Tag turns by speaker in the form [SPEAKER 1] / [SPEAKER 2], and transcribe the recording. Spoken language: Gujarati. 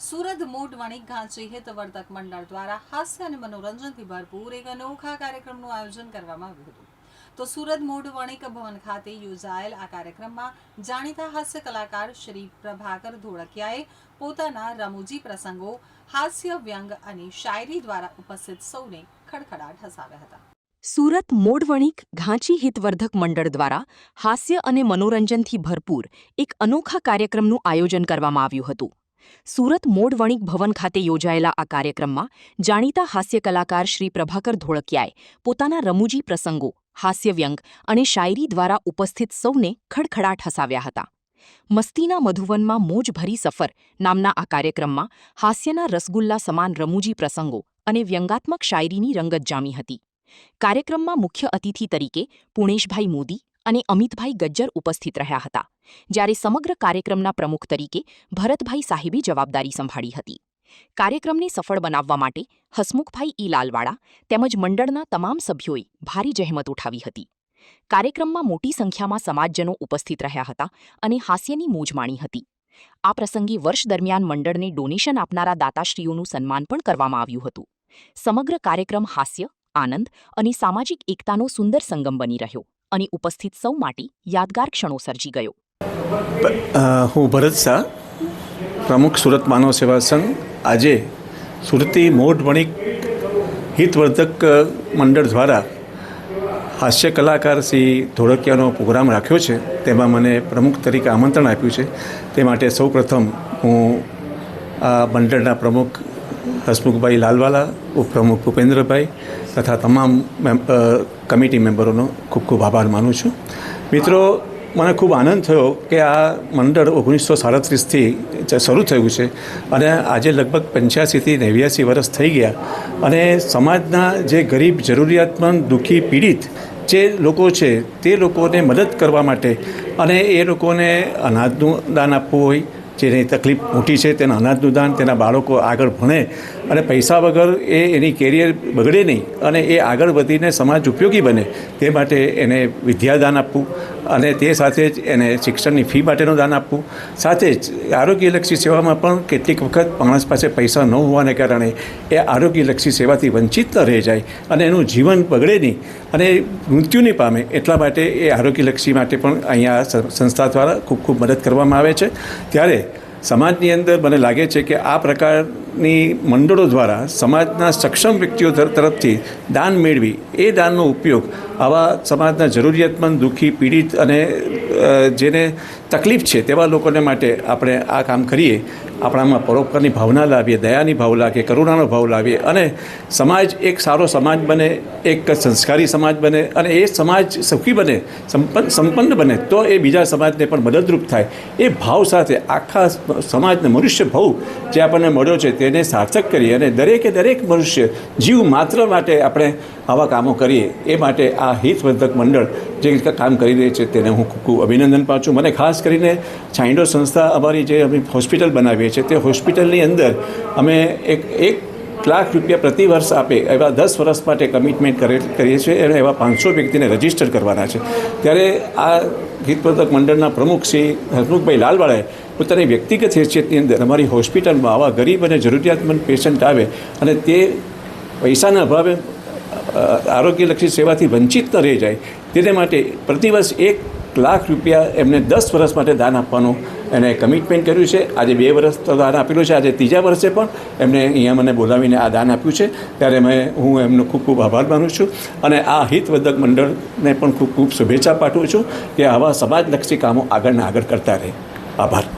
[SPEAKER 1] સુરત મૂડ વણિક ઘાંચી હિતવર્ધક મંડળ દ્વારા હાસ્ય અને મનોરંજનથી ભરપૂર એક અનોખા કાર્યક્રમનું આયોજન કરવામાં આવ્યું હતું। તો સુરત મૂડ વણિક ભવન ખાતે યોજાયેલ આ કાર્યક્રમમાં જાણીતા હાસ્ય કલાકાર શ્રી પ્રભાકર ધોળકિયાએ પોતાના રમૂજી પ્રસંગો, હાસ્ય, વ્યંગ અને શાયરી દ્વારા ઉપસ્થિત સૌને ખડખડાટ હસાવ્યા હતા।
[SPEAKER 2] સુરત મૂડ વણિક ઘાંચી હિતવર્ધક મંડળ દ્વારા હાસ્ય અને મનોરંજનથી ભરપૂર એક અનોખા કાર્યક્રમનું આયોજન કરવામાં આવ્યું હતું। સુરત મૂડ વણિક ભવન ખાતે યોજાયેલા આ કાર્યક્રમમાં જાણીતા હાસ્ય કલાકાર શ્રી પ્રભાકર ધોળકિયાએ પોતાના રમૂજી પ્રસંગો, હાસ્ય, વ્યંગ અને શાયરી દ્વારા ઉપસ્થિત સૌને ખડખડાટ હસાવ્યા હતા। મસ્તીના મધુવનમાં મોજ ભરી સફર નામના આ કાર્યક્રમમાં હાસ્યના રસગુલ્લા સમાન રમૂજી પ્રસંગો અને વ્યંગાત્મક શાયરીની રંગત જામી હતી। કાર્યક્રમમાં મુખ્ય અતિથિ તરીકે પુણેશભાઈ મોદી અને અમિતભાઈ ગજ્જર ઉપસ્થિત રહ્યા હતા, જ્યારે સમગ્ર કાર્યક્રમના પ્રમુખ તરીકે ભરતભાઈ સાહેબે જવાબદારી સંભાળી હતી। કાર્યક્રમને સફળ બનાવવા માટે હસમુખભાઈ ઈ લાલવાડા તેમજ મંડળના તમામ સભ્યોએ ભારે જહેમત ઉઠાવી હતી। કાર્યક્રમમાં મોટી સંખ્યામાં સમાજજનો ઉપસ્થિત રહ્યા હતા અને હાસ્યની મોજ માણી હતી। આ પ્રસંગે વર્ષ દરમિયાન મંડળને ડોનેશન આપનારા દાતાશ્રીઓનું સન્માન પણ કરવામાં આવ્યું હતું। સમગ્ર કાર્યક્રમ હાસ્ય, આનંદ અને સામાજિક એકતાનો સુંદર સંગમ બની રહ્યો અને ઉપસ્થિત સૌ માટે યાદગાર ક્ષણો સર્જી ગયો।
[SPEAKER 3] હું ભરત શાહ, પ્રમુખ સુરત માનવ સેવા સંઘ, આજે સુરતી મૂડ વણિક હિતવર્ધક મંડળ દ્વારા હાસ્ય કલાકાર શ્રી ધોળકિયાનો પ્રોગ્રામ રાખ્યો છે, તેમાં મને પ્રમુખ તરીકે આમંત્રણ આપ્યું છે। તે માટે સૌપ્રથમ હું આ મંડળના પ્રમુખ હસમુખભાઈ લાલવાલા, ઉપપ્રમુખ ભૂપેન્દ્રભાઈ તથા તમામ કમિટી મેમ્બરોનો ખૂબ ખૂબ આભાર માનું છું। મિત્રો, મને ખૂબ આનંદ થયો કે આ મંડળ 1937થી શરૂ થયું છે અને આજે લગભગ 85થી 89 વર્ષ થઈ ગયા અને સમાજના જે ગરીબ, જરૂરિયાતમંદ, દુઃખી, પીડિત જે લોકો છે તે લોકોને મદદ કરવા માટે અને એ લોકોને અનાજનું દાન આપવું હોય, જેની તકલીફ મોટી છે તેના અનાજનું દાન, તેના બાળકો આગળ ભણે અને પૈસા વગર એની કેરિયર બગડે નહીં અને એ આગળ વધીને સમાજ ઉપયોગી બને તે માટે એને વિદ્યાદાન આપવું અને તે સાથે જ એને શિક્ષણની ફી માટેનું દાન આપવું, સાથે જ આરોગ્યલક્ષી સેવામાં પણ કેટલીક વખત માણસ પાસે પૈસા ન હોવાને કારણે એ આરોગ્યલક્ષી સેવાથી વંચિત ન રહી જાય અને એનું જીવન બગડે નહીં અને મૃત્યુ નહીં પામે, એટલા માટે એ આરોગ્યલક્ષી માટે પણ અહીંયા સંસ્થા દ્વારા ખૂબ ખૂબ મદદ કરવામાં આવે છે। ત્યારે સમાજની અંદર મને લાગે છે કે આ પ્રકારની મંડળો દ્વારા સમાજના સક્ષમ વ્યક્તિઓ તરફથી દાન મેળવી એ દાનનો ઉપયોગ આવા સમાજના જરૂરિયાતમંદ, દુઃખી, પીડિત અને જેને તકલીફ છે તેવા લોકોને માટે આપણે આ કામ કરીએ, આપણામાં પરોપકારની ભાવના લાવીએ, દયાની ભાવ લાવીએ, કરુણાનો ભાવ લાવીએ અને સમાજ એક સારો સમાજ બને, એક સંસ્કારી સમાજ બને અને એ સમાજ સુખી બને, સંપન્ન બને તો એ બીજા સમાજને પણ મદદરૂપ થાય। એ ભાવ સાથે આખા સમાજને મનુષ્ય ભાવ જે આપણને મળ્યો છે તેને સાર્થક કરીએ અને દરેક મનુષ્ય જીવ માત્ર માટે આપણે આવા કામો કરીએ, એ માટે આ હિતવર્ધક મંડળ જે કામ કરી રહી છે તેને હું ખૂબ ખૂબ અભિનંદન પાછું। મને ખાસ કરીને છાંયડો સંસ્થા, અમારી જે અમે હોસ્પિટલ બનાવીએ છીએ તે હોસ્પિટલની અંદર અમે એક લાખ રૂપિયા પ્રતિ વર્ષ આપે એવા 10 વર્ષ માટે કમિટમેન્ટ કરીએ છીએ અને એવા 500 વ્યક્તિને રજીસ્ટર કરવાના છે। ત્યારે આ હિતવર્ધક મંડળના પ્રમુખ શ્રી હસમુખભાઈ લાલવાળાએ પોતાની વ્યક્તિગત હેસિયતની અંદર અમારી હોસ્પિટલમાં આવા ગરીબ અને જરૂરિયાતમંદ પેશન્ટ આવે અને તે પૈસાના અભાવે આરોગ્યલક્ષી સેવાથી વંચિત ન રહી જાય તેને માટે પ્રતિવર્ષ 1 લાખ રૂપિયા એમને 10 વર્ષ માટે દાન આપવાનું એને કમિટમેન્ટ કર્યું છે। આજે 2 વર્ષ તો દાન આપેલું છે, આજે 3જા વર્ષે પણ એમને અહીંયા મને બોલાવીને આ દાન આપ્યું છે, ત્યારે હું એમનો ખૂબ ખૂબ આભાર માનું છું અને આ હિતવર્ધક મંડળને પણ ખૂબ ખૂબ શુભેચ્છા પાઠવું છું કે આવા સમાજલક્ષી કામો આગળના આગળ કરતા રહે। આભાર।